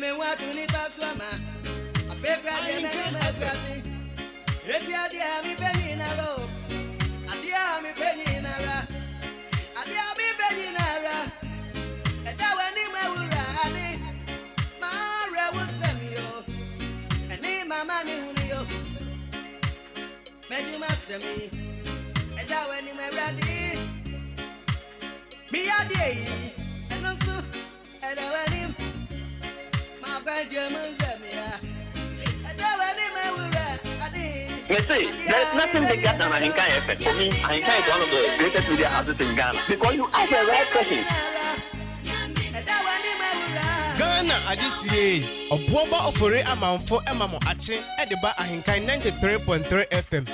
me want to need a swimmer. A big radio, if you are the penny in a row, a dear penny in a ra, a dear penny in a ra, and now anywhere will rally. Mara will send you, and name my money who you. Men you must send me, and now anywhere ready. Me a day, and also, and I went him. My Benjamin sent me, and now anywhere will rally. You see, there's nothing bigger than AHENKAN933FM. For me, AHENKAN is one of the greatest media houses in Ghana. Because you ask the right question. Ghana, I just say, Obuoba Ofori Amanfo Emamo Ache, Ediba AHENKAN933FM. FM.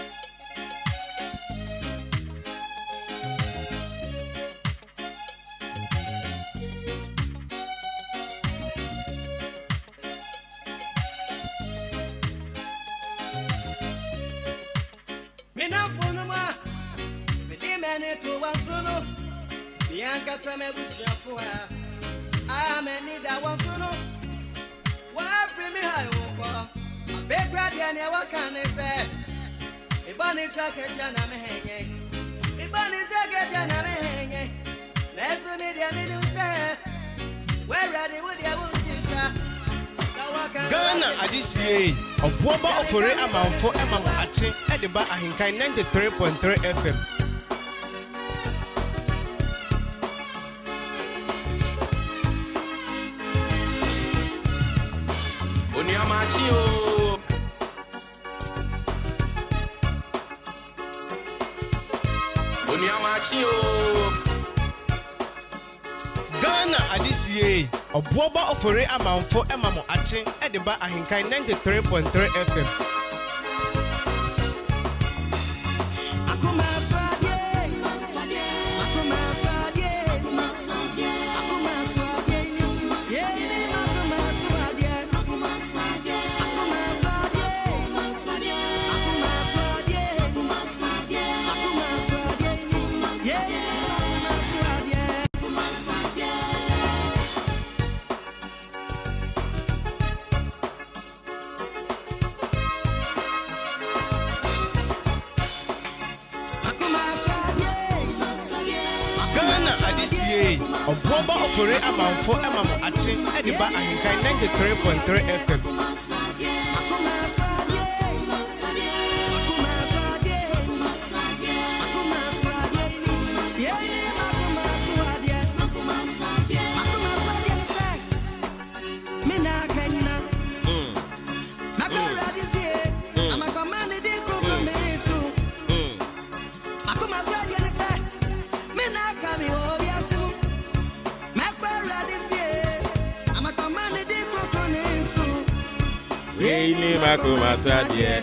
To one solo, Bianca Samebusia for her. I may need that one solo. Why bring me high over? A big radian, what can they say? A bunny socket, and I'm hanging. A bunny socket, and I'm hanging. Let's meet the little say. Where ready with your wood, Ghana, I just say, Obuoba Ofori Amanfo Emamo Ache, Ediba AHENKAN933.3 FM. Ghana Adisiye Obuoba Ofori Amanfo Emamo Ache Ediba AHENKAN933.3 FM. Obuoba Ofori Amanfo Emamo Ache Ediba AHENKAN933.3 FM. Makuma swadie,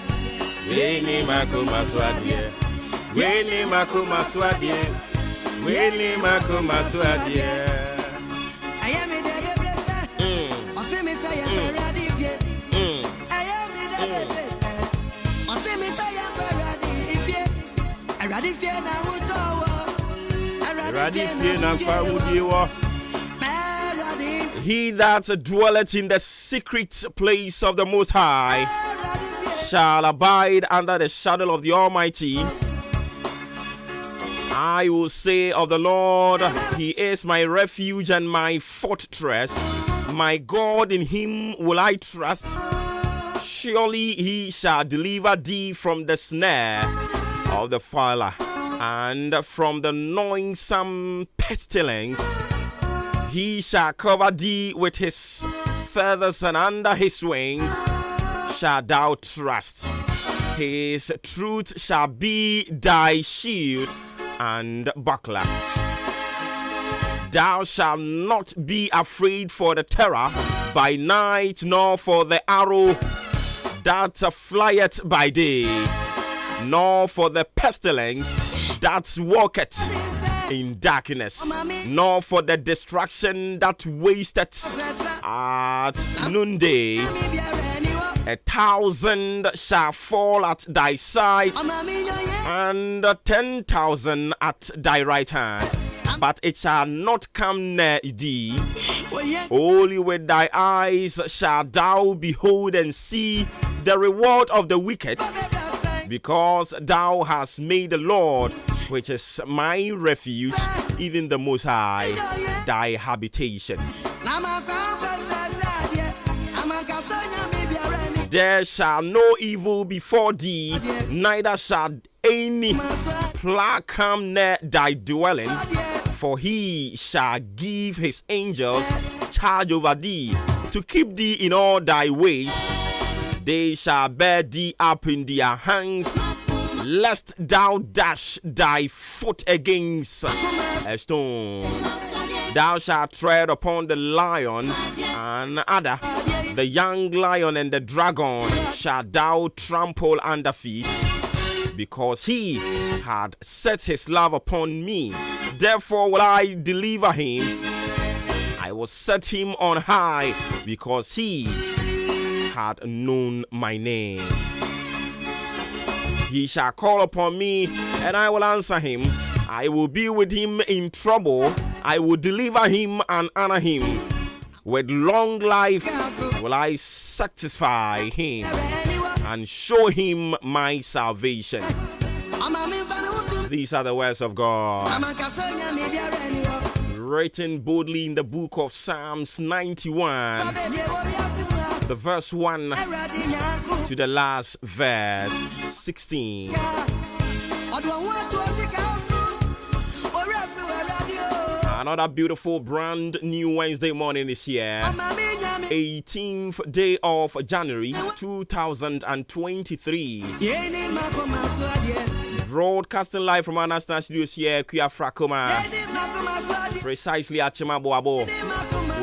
Winnie Makuma swadie, Winnie Makuma swadie, Winnie Makuma swadie. I am in the place. I see me say I'm ready. I am in the place. I see me say I'm ready. I ready now. I ready now. He that dwelleth in the secret place of the Most High shall abide under the shadow of the Almighty. I will say of the Lord, He is my refuge and my fortress. My God, in Him will I trust. Surely He shall deliver thee from the snare of the fowler and from the noisome pestilence. He shall cover thee with his feathers, and under his wings shalt thou trust. His truth shall be thy shield and buckler. Thou shalt not be afraid for the terror by night, nor for the arrow that flieth by day, nor for the pestilence that walketh in darkness, nor for the destruction that wasteth at noonday. 1,000 shall fall at thy side, and 10,000 at thy right hand, but it shall not come near thee. Only with thy eyes shalt thou behold and see the reward of the wicked, because thou hast made the Lord, which is my refuge, even the Most High, thy habitation. There shall no evil befall thee, neither shall any plague come near thy dwelling, for he shall give his angels charge over thee, to keep thee in all thy ways. They shall bear thee up in their hands, lest thou dash thy foot against a stone. Thou shalt tread upon the lion and adder, the young lion and the dragon shalt thou trample under feet, because he had set his love upon me. Therefore will I deliver him. I will set him on high, because he had known my name. He shall call upon me, and I will answer him. I will be with him in trouble. I will deliver him and honor him. With long life will I satisfy him and show him my salvation. These are the words of God, written boldly in the book of Psalms 91, the verse 1 to the last verse 16. Another beautiful brand new Wednesday morning is here, 18th day of January 2023. Broadcasting live from our national studios here, Kuya Frakoma, precisely at Chimaboabo.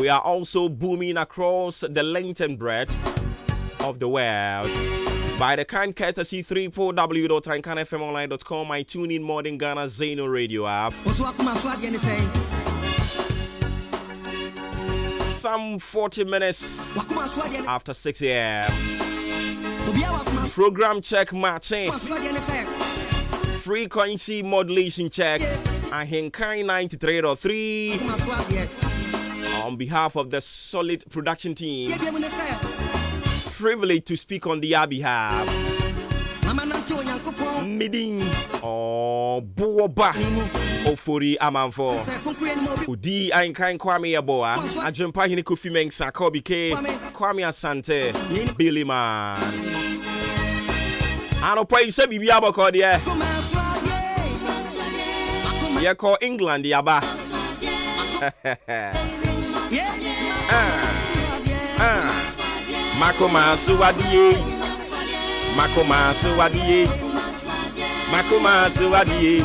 We are also booming across the length and breadth of the world by the kind courtesy www.AHENKAN933FM, my tune-in modern Ghana Zeno radio app. Some 40 minutes after 6 a.m. Program check Maakye. Frequency modulation check. AHENKAN933. On behalf of the solid production team, privileged to speak on their behalf. Meeting Obuoba Ofori Amanfo. Udi AHENKAN933 Yaboa. Ajumpa hini Kofi Mensah Kobike. Kwame Asante. Billy Man. Anopa ise bibi aboko de. Ye call England yaba. Makoma suwadie. Makoma suwadie. Makoma suwadie.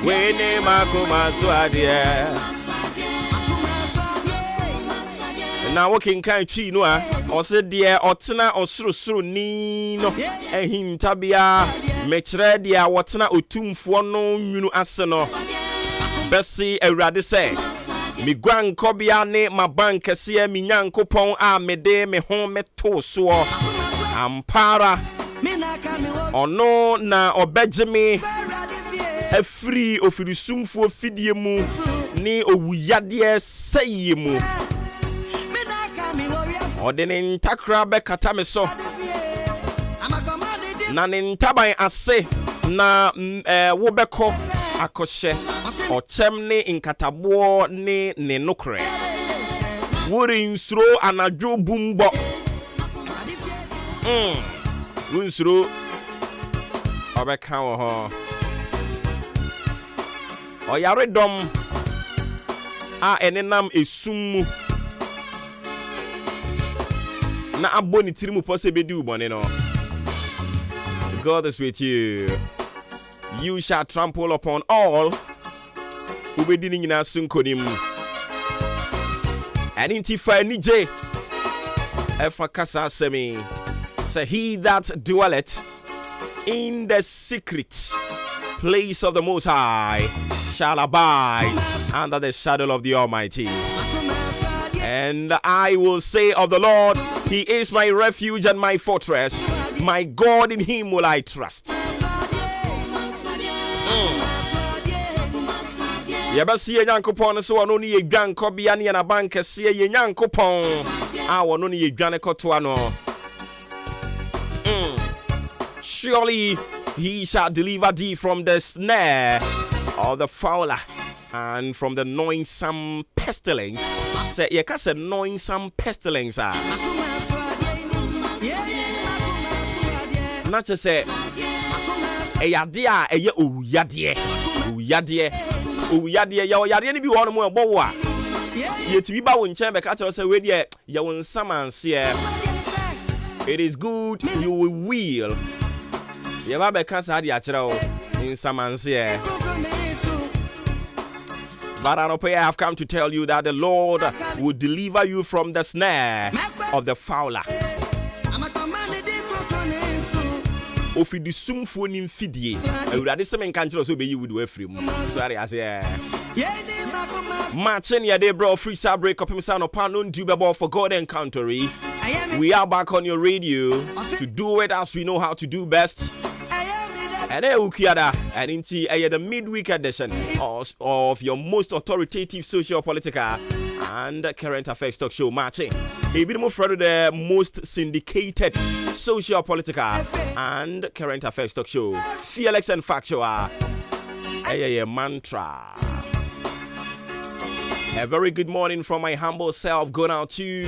Wene makoma suwadie. Na working kind chi no a ose de otena osurusuru ni no ehintabia mechre de a wotena otumfo no nwunu ase no besi awurade se miguan kobia ne mabankese mi nyankopon a mede me ho meto so ampara ono na obejeme afri ofirisumfo fidie mu ni owuyade seye mu odene ntakra be kata me so na ne ntaban ase na wo beko akoshe ochem ne nkatabo ne nokre wori nsuro anadwo bumbo nsuro obeka wo ho oyare dom a enenam esum na aboni tirimu pose bedi ubone no. God is with you. You shall trample upon all. Ubedi nyina sunkonim. Identify nije. Efa kasa semi. Say he that dwelleth in the secret place of the Most High shall abide under the shadow of the Almighty. And I will say of the Lord, He is my refuge and my fortress. My God, in Him will I trust. Yabasi Yankopon so ono ni yedwan kobia ne na bank se Yankopon ono ni yedwan kotoa no. Surely he shall deliver thee from the snare of the fowler and from the noisome pestilence. Say ye ka say noisome pestilence not to say eyadia eye owuyade ya ni bi won mo ebo a ye ti bi ba won chen be ka tell say we de ye won samanse. It is good you will ye ba be ka sa de a kire o in samanse. But I have come to tell you that the Lord will deliver you from the snare of the fowler. Ofi di sumfo ni mfidie awurade se men kan kire so be yi wudu afrim so are ase matching your day bro free side break up himself no pan no do ball for God encounter. We are back on your radio to do it as we know how to do best. And into the midweek edition of your most authoritative socio-political and current affairs talk show, Maakye. A bit more for the most syndicated socio-political and current affairs talk show, fearless and factual. A mantra. A very good morning from my humble self going out to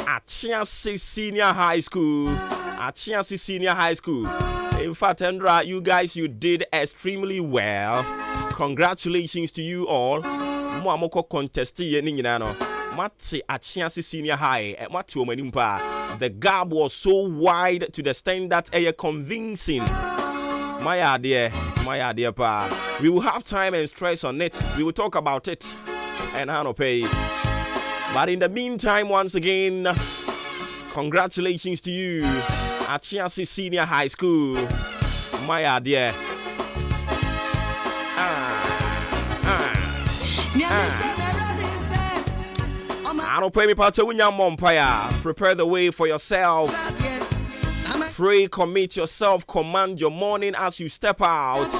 Achiasi Senior High School. Achiasi Senior High School. In fact, Andra, you guys, you did extremely well. Congratulations to you all. Mwamoko contesti ye ninginano. Mati Achiasi Senior High. Mati omenimpa. The gap was so wide to the extent that convincing. My idea pa. We will have time and stress on it. We will talk about it and how to pay. But in the meantime, once again, congratulations to you. Achiasi Senior High School. My idea. I don't pay me part of Mumpire. Prepare the way for yourself. Pray, commit yourself, command your morning as you step out.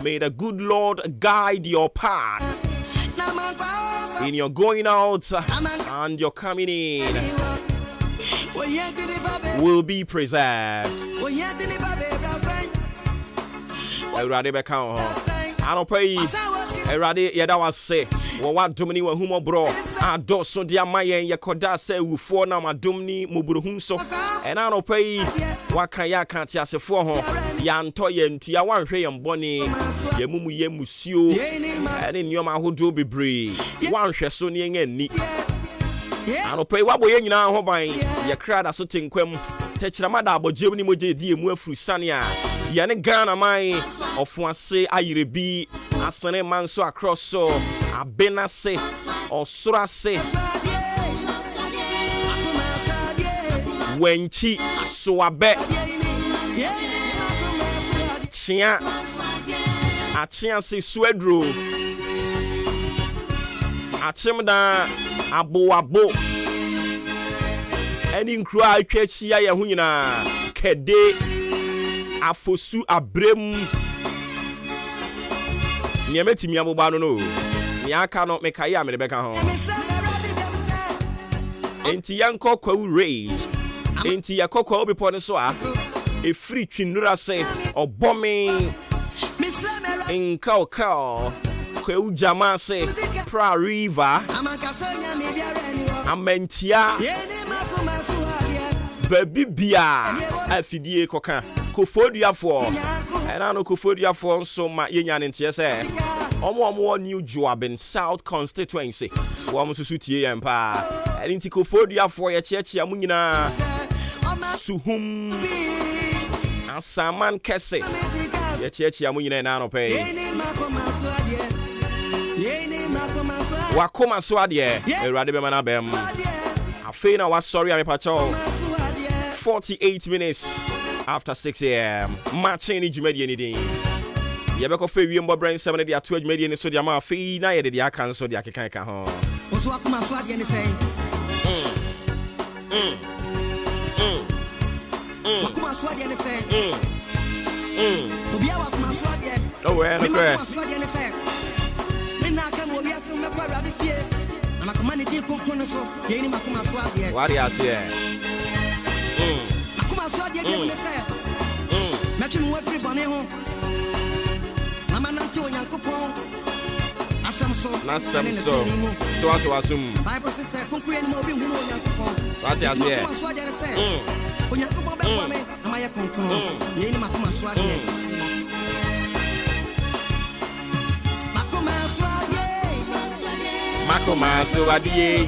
May the good Lord guide your path in your going out and your coming in. Will be preserved. Erade beka I don't pay. Erade yeda was say. Wa domini wa humo bro. Adoso dia mayen yakoda se ufo na madomni muburuhum so. And I don't pay. Wakaya can't yasefo ho. Yanto yentu ya wanhwe yemboni. Yemumu yemusio. Ene nyoma hodo bebre. Wanhwe so ne ni. I don't pay what boy nyina ho ban. Ye krada so tenkwam. Techramada abogye ni moje die mu afuru sania. Ye ne Ghana man ofuase ayirebi asane manso across so abena se osura se wenchi soabe chia achia se swedro achimda abo eni nkru atwachia ye hu nyina kede afosu abrem Niametimi amoba no niaka no mekaye amebeka ho enti yanko kwa rage enti yakokwa obipo ne so a e free twinura se obomi inka kwa ujama se pra river amentia baby bia afidie koka kofoduafo and no kofoduafo so ma yenya ne ntie se omo new Joabin South constituency wo mo susu tie yem pa enti kofoduafo ye chiachia mu nyina suhum asaman kese ye chiachia mu nyina na no pe wakoma so ade erade be mana bem afei na wa sorry am pa cho 48 minutes after 6 a.m. Matching in Jumedi anything. Yabeko fe wi mbo brain 7 dia 2 Jumedi ni so dia ma fe na ye de dia kan so dia kekan ka ho. Oso akuma so ade ni say. Akuma so ade ni say. Obi akuma so ade. Oh we no kre. What do you say? So what you assume? Bible says, "Concrete and moving who What you say? Makoma suadie.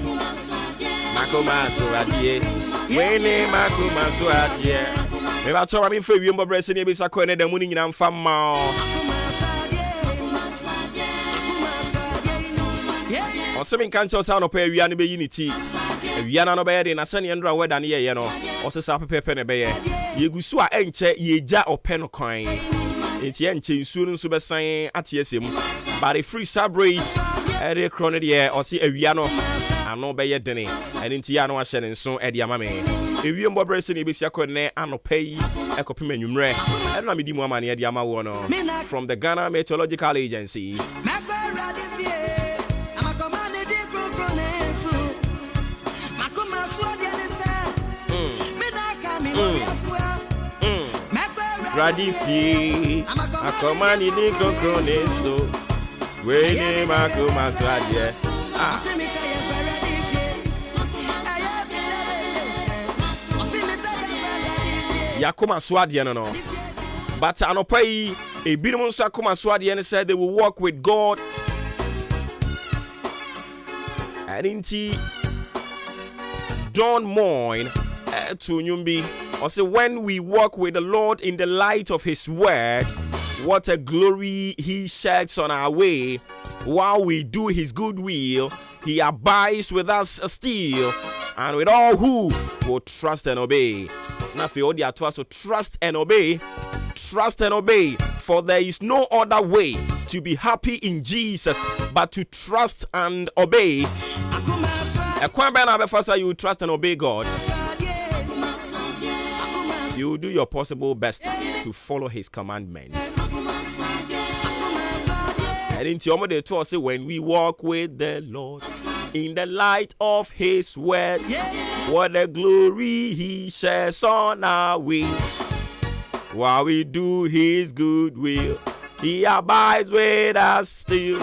Wene makoma suadie. Me ba tora mi fe wi mbo brese ni ebisa ko ne da mu ni nyina mfa ma. Osemi kan cho sa no pa awia no be unity. Awia na no be de na se ne ndra weda ne ye no. Osesa pepepe ne be ye. Yegusu a enche yeja ope no kwan. Enti enche nsu no so be san atiesem. But a free sabre ere krone de osi awia no ano be ye dene. Enti ya no a hye ne nso e de ama me. Ewie mbo brese ne besia ko ne anopa yi ekopem anwumre. E na me di mu ama ne e de ama wo no. From the Ghana Meteorological Agency. Radifi akomani di kroneso wene makoma swadie yakoma swadie no but anopa yi ebinom nso akoma swadie ne said they will walk with God and inti Don Moine to Nyumbi. Also, when we walk with the Lord in the light of His word, what a glory He sheds on our way. While we do His good will, He abides with us still, and with all who will trust and obey. Now, for all the to us, so trust and obey, for there is no other way to be happy in Jesus but to trust and obey. You trust and obey God. You do your possible best to follow His commandments. And in Tiomode to us, when we walk with the Lord in the light of His word, what a glory He shares on our way. While we do His good will, He abides with us still.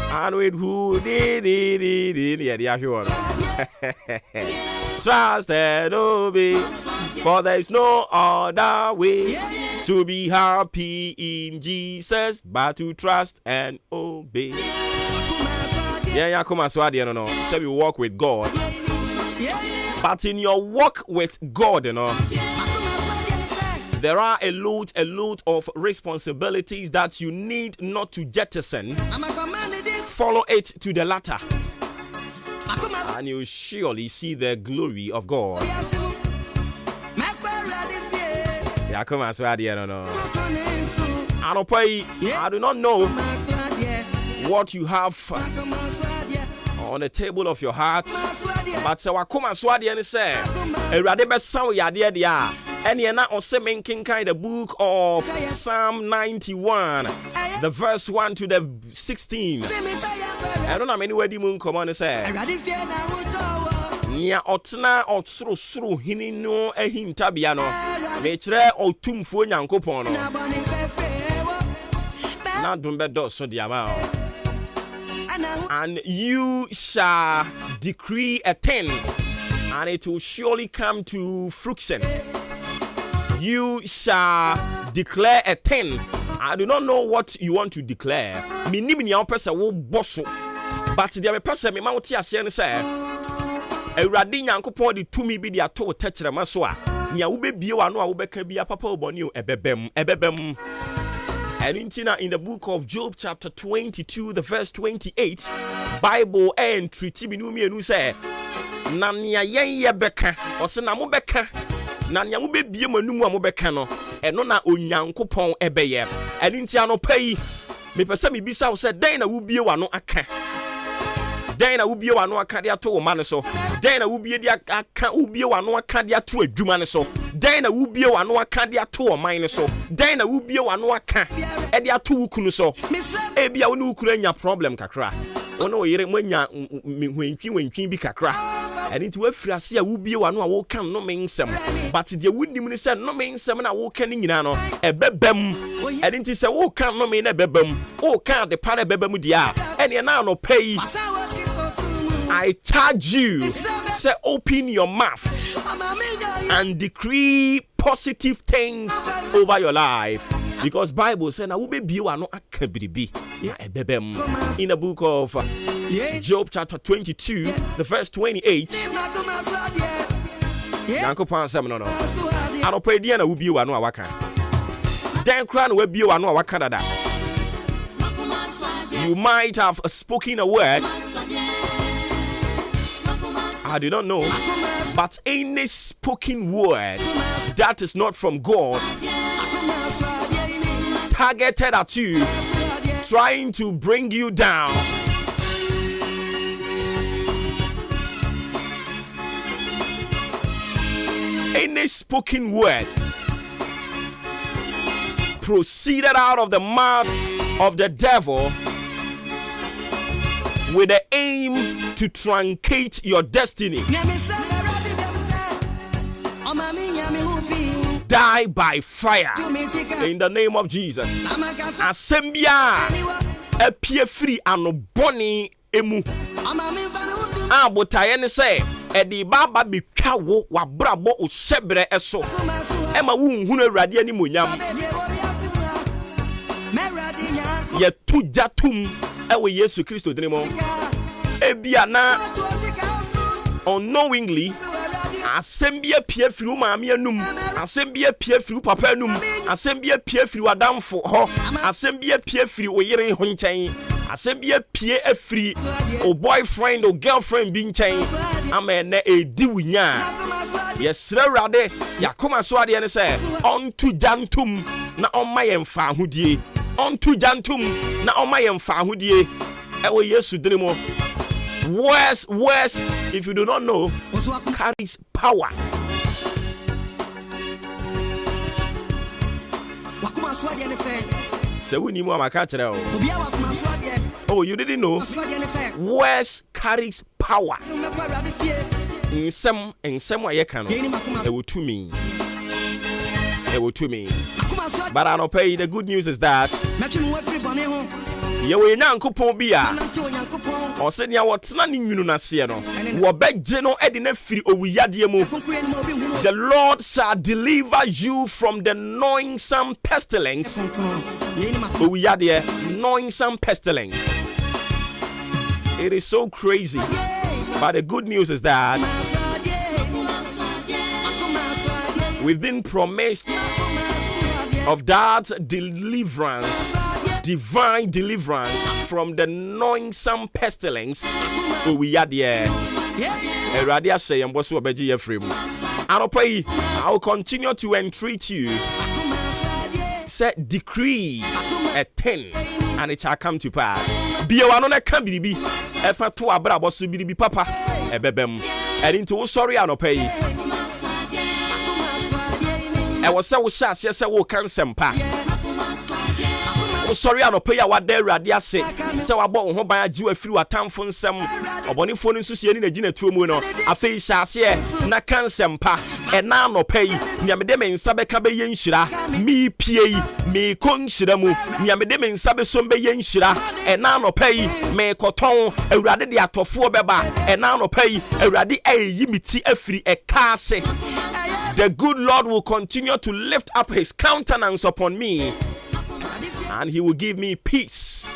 And with who did trust and obey, for there is no other way to be happy in Jesus but to trust and obey. Yeah, come on, so no. Say we walk with God, but in your walk with God, there are a load of responsibilities that you need not to jettison. Follow it to the latter, and you surely see the glory of God. Yeah, come on, so I don't know. I do not know what you have on the table of your heart, but so I come and swadi and say, a radebe sound ya dear dia. And you're not also making kind of book of Psalm 91, the verse 1 to the 16. I don't know how many words moon come on and say. Nia otna otsuru hini no ehim tabiano. Metre otumfo nyankopon no. Na dumbe do so diama. And you shall decree a thing, and it will surely come to fruition. You shall declare a thing. I do not know what you want to declare. Minimum your person will boss. But the person me mount here say, a radin yankopon the to me be the ato touch the maswa. Nia ube bio ano ube can be a papa bonio ebebem. And in the book of Job chapter 22, the verse 28, Bible and treaty minumi and say, Nania ye beka, or senamu beka. Nanya mu bebie manum a mo beka no eno na onyankopon ebeye enti anopai me pese me bisa wo se den na wo bie wa no aka den na wo bie wa no aka de ato wo ma ne so Den na wubie dia aka wubie wano aka dia to adwuma ne so. Den na wubie wano aka dia to oman ne so. Den na wubie wano aka e dia to wukunu so. E bia wo ne wukunu anya problem kakra. Wo no yere mwanya hwentwi bi kakra. Eni ti wafiri ase a wubie wano a wo kan no mensem. But de wunim ni se no mensem na wo kan nyina no ebebam. Eni ti se wo kan no me na ebebam. Wo kan de pa na ebebam dia. Eni na no pay. I charge you, say open your mouth and decree positive things over your life. Because Bible says, "Na ube biwa no akabribi in the book of Job chapter 22, the verse 28. Yanko pan sem no. Ano pray dia na ubi wa no awaka. Den kra na wabi wa no awaka dada. You might have spoken a word. I do not know, but any spoken word that is not from God, targeted at you, trying to bring you down, any spoken word proceeded out of the mouth of the devil with the aim to truncate your destiny, die by fire in the name of Jesus. Asembia appear free and boni emu. Abotaye ne say edi baba betwa wo wabrabo o sebre eso ema wo nhunu awurade ani monyam ye tujatum ewe Yesu Kristo dinimo ebia na unknowingly asembia pie firi maame anum asembia pie firi papa anum asembia pie firi wadamfo ho asembia pie firi oyere ho nchen asembia pie afiri o boyfriend o girlfriend bi nchen amene edi wunya yesra awurade yakoma so ade ne se onto jantum na omma yemfa ahodie onto jantum na omma yemfa ahodie ewe Yesu dinimo. Words, if you do not know, carries power. Oh, you didn't know? Words carries power. In some way, they will to me. But I don't pay. The good news is that you will not or send ya what's not in Unasiano. Wabegeno edine free owiyadiemu. The Lord shall deliver you from the noisome pestilence. Owiyadie, noisome pestilence. It is so crazy. But the good news is that we've been promised of that deliverance. Divine deliverance from the noisome pestilence. We are there. Radia say, and what's what Beji Ephraim. I'll pray. I'll continue to entreat you. Set decree a 10, and it shall come to pass. Be a one on a cambi. Efa to abra bosu bi papa. Ebebem. And into sorry, I'll pay. I was so sad, yes, I will cancel. Sorry, I don't pay what they radia say. So I bought home by a Jew a few atamfon some or bonny phone in a gina to mono. A face as here, na can sempa, and now no pay. Yamedem in Sabekabe Yenshira, me pay, me considamu, Yamedem in Sabesombe Yenshira, and now no pay, me coton, a radi at of 4 beba, and now no pay, a radi a yimiti a free a car say. The good Lord will continue to lift up his countenance upon me, and he will give me peace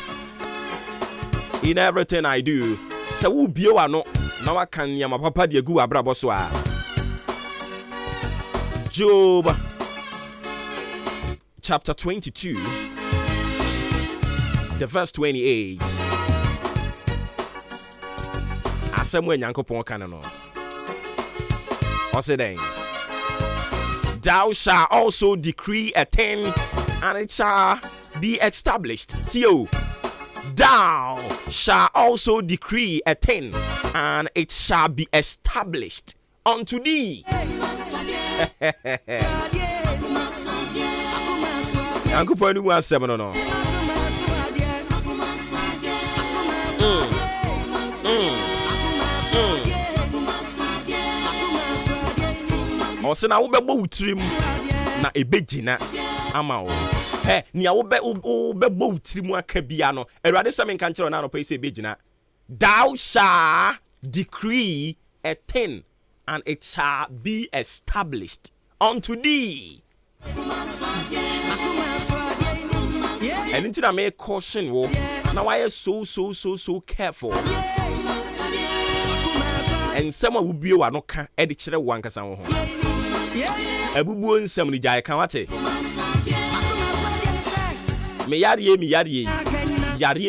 in everything I do. So who be no now I can yama papa de gu abraboswa. Job chapter 22, the verse 28. Asemwe nyankopon kan no. Osedeng. Thou shalt also decree a thing, and it shall be established. Theo, thou shalt also decree a thing, and it shall be established unto thee. Uncle Point was 7 or no. Ɔsɛ na wobɛbɔ wotrim na ebegyina ama wo. Nia wobɛbɔ wotrim aka bia no. Awurade sɛ menka nkyerɛ na no pɛ sɛ ebegyina. Thou shall decree a thing and it shall be established unto thee. And into that may caution wo. Now I am so careful. And someone will be a no can edit one casan. Ebubu nsɛm ni gya ka wate. Me yare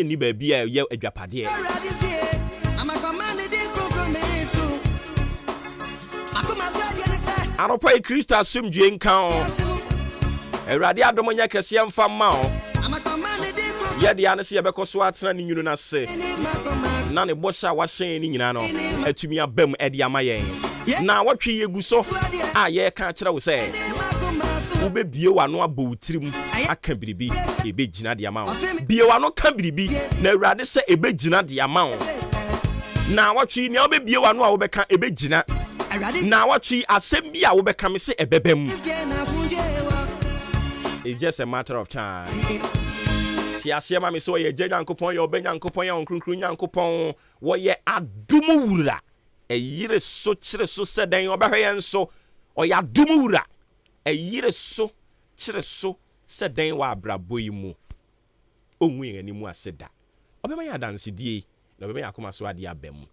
ni ba bia ye adwapade. Anopa Kristo asomdwe nka o. Awurade adomonya kese mfa ma o. Ye de ane se ye bekoso atena ni nwunu na se. Na ne bosha wa hyen ni nyina no atumi abam ede amayen. Na watwe yeguso a ye ka kire wo se ube bie wano abowtirim aka biribi ebegyina de ama wo. Bie wano ka biribi na Awurade se ebegyina de ama wo. Na watwe ni obebie wano a wo beka ebegyina. Na watwe asem bi a wo beka me se ebebem. It's just a matter of time. Ti asema me so ye Nyankopon ye obenyankopon ye onkrunkru Nyankopon wo ye adumu wura. Eyire so kire so seden obehwe nso o ya adumu wura. Eyire so kire so seden wa abrabo yi mu. Onwu yen animu aseda. Obema ya dance die na obema yakoma so ade abam.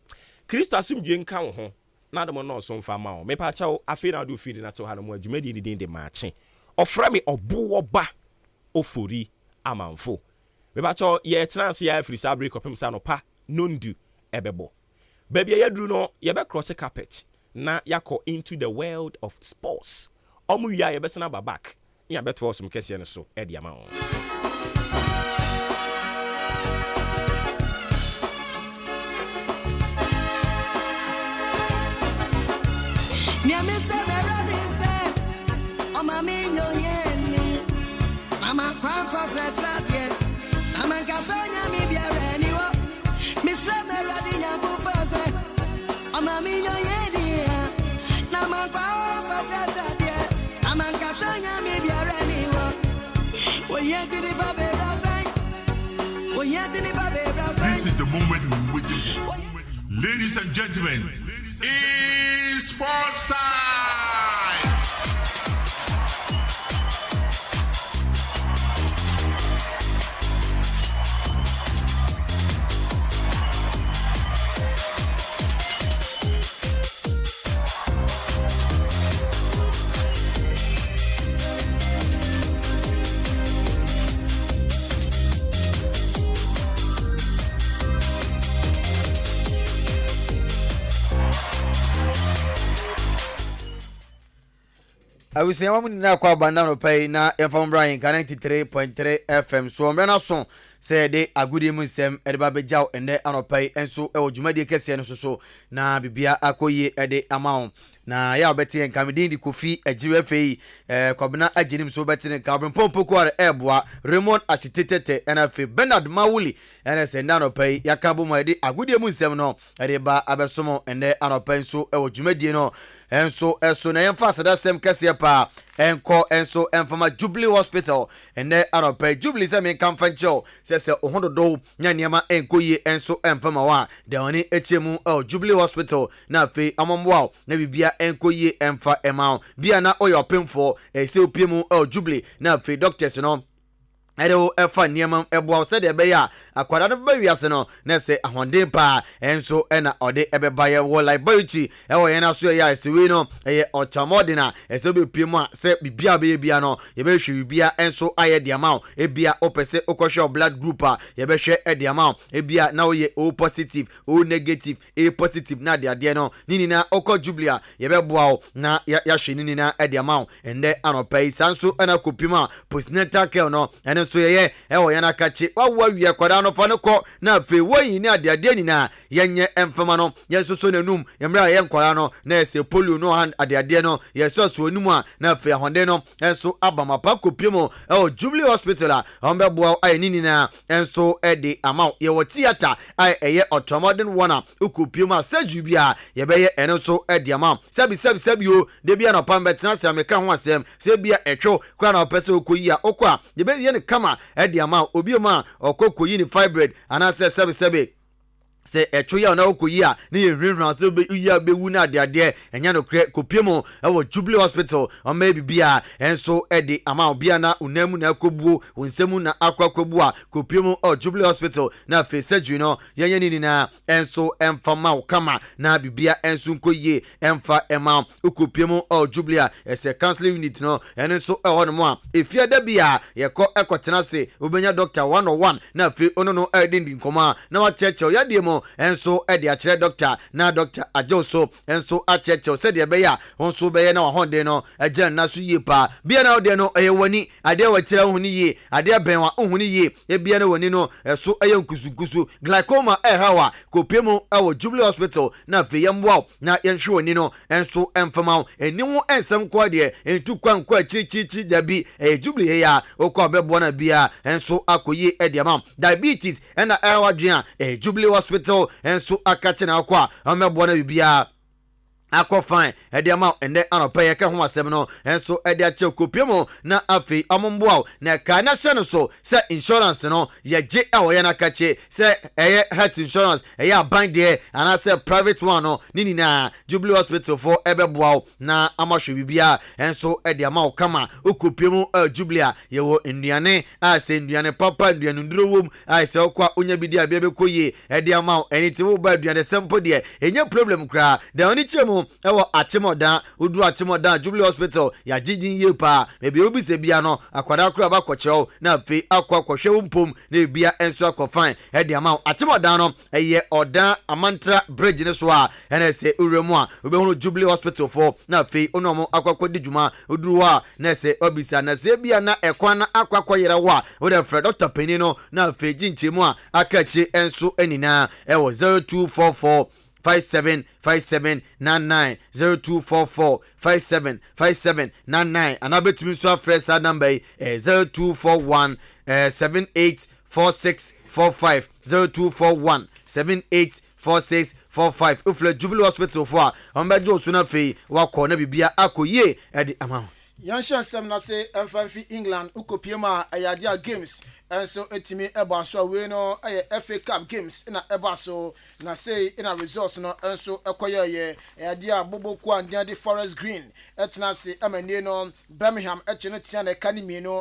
Kristo asumdwe nka wo ho. Na de mo no so mfa ma wo. Me pa cha wo afi na do feed na to ha no mo adwumadi ni de Maakye. Ofra me Obuoba Ofori Amanfo. Me ba cho ye trans ya free sabri kopem sa no pa nondu ebebo. Baby ya dru no ye be cross carpet na yakọ into the world of sports. Omu ya ye be sena ba back. Ya beto osum kese ne so e dia ma won. This is the moment we waited for. Ladies and gentlemen, it's sports time! I will say I'm na kwa banda no pay na FM Brian 93.3 FM so mbe na so say de agudi mu nsem e de ba bejaw ende anopay enso e odwumade kese no so na bibia akoye e de amawo na ya obeti en kamedin di kofi ajiwe fei kwabena aginim so beti ne kabren pompo kware eboa Raymond Asitete NF Bernard Mawuli ene se ndano pay yakabo mo e de agudi mu nsem no e de ba abesomo ende anopay enso e odwumade no enso eso na yemfa sada sem kese pa enko enso enfama Jubilee Hospital ene anopay Jubilee se me kamfancho se ohododo nya niema enkoye enso enfama wa de oni echemu Jubilee Hospital na fe amamwa na bibia enkoye emfa emao bia na oyopemfo se opiemu Jubilee na fe doctors no Edo efa niema ebo se de be ya akwada no ba wiase no na se ahonden pa enso na ode ebeba ye wo laboratory ewo ye na so ya se we no eye ochamodina ese be piemu a se bibia be bia no ye be hwe bibia enso aye de amount ebia opese okohwe blood group a ye be hwe e de amount ebia na oye O positive O negative A positive na de ade no nini na okọ Jubilee a ye be boa na ya hwe nini na e de amount ende anopai sanso na kopima postnatal care no ene so ye ewo yana kache wawa wi kwada no fa no ko na fe woyi ni ade nyina yenye emfama no yenso so nanum yemra ye nkwara no na ese polio no hand ade no yeso so onum a na fe ahonde no enso abamapa kopiemo ewo Jubilee Hospital a ombeboa ayinini na enso ede amount ye wo theater ay eye otomodern one ukopiem a saju bia ye beye eno so ede amount sabi o de bia no pam betena se ameka ho asem se bia etwo kra na opese okoyi a okwa ye be ye ne kama ede amount obioma okokoyi ni fibroid ana se sabi se etwoya na okoyi a ne ye hwehwan se be uya bewu na ade enya no kre kopiemo ewo Jubilee Hospital o ma bibia enso ede ama bia na unamu na akobuo wonsemu na akwakobu a kopiemo o Jubilee Hospital na fe surgery no yenye ni na enso emfama kama na bibia enso nkoyie emfa ema kopiemo o Jubilee a ese counseling unit no enso eho no mo a efia da bia yekọ ekotena se obenya doctor 101 na fe ono no edin nkoma na wa cheche yade mo enso ede akire doctor na doctor ajoso enso acheche se de be ya onso be na wahonde no agyan na so yepa bia na ode no eyewani ade wa kire ho ni ye ade ben wa ho ni ye e bia na wani no eso eyankusukusu glaucoma hawa kopiemo ewo Jubilee Hospital na fe yemwa na yenhwe wani no enso emfama eniwo ensem kwa de entukwa nkwa chichichi dabi Jubilee ya okwa bebo na bia enso akoyi ede am diabetes na awadwen Jubilee Hospital enso akache na akwa amebo na bibia akọ fine ede ama ende anopa ye ka ho asem no enso ede ache kopiemo na afi amomboa na ka na hye no so se insurance no ye je awo ye na kache se eye health insurance eye aban de ana se private one no nini na Jubilee Hospital for ebeboa na amahwe bibia enso ede ama kama okopiemo Jubilee ye wo nduane a se nduane papa nduane nduro wom a se okwa onya bidia bia bekoye ede ama eniti wo ba nduane sempo de enye problem kra da oni chemu ewo achemodan oduru achemodan Jubilee Hospital ya jijin yepa maybe obi se bia no akwada kura ba kochew na fe akwa mpom na bia enso akofan e de ama achemodan no eye odan amantra bridge ne so a ene se uremu a obehunu Jubilee Hospital for na fe onomo akwakwa dijuma oduru a na se obisa na se bia na ekwan na akwakwa yere wa wo de Fred Dr. Penino na fe jinchemu a akachi enso enina ewo 0244 575799 0244 575799 anabetumi so afresh number 0241 784645 0241 784645 ufle Jubilee Hospital for ambajo suna fe wakọ na bibia akoye edi ama Yanshan sem na se emfanfi England ukopiema ayadia games enso etimi ebaso we no FA Cup games na ebaso na say ina results no enso ekoye ayadia boboku andia de Forest Green etna se amane no Birmingham echene tia na kanimi no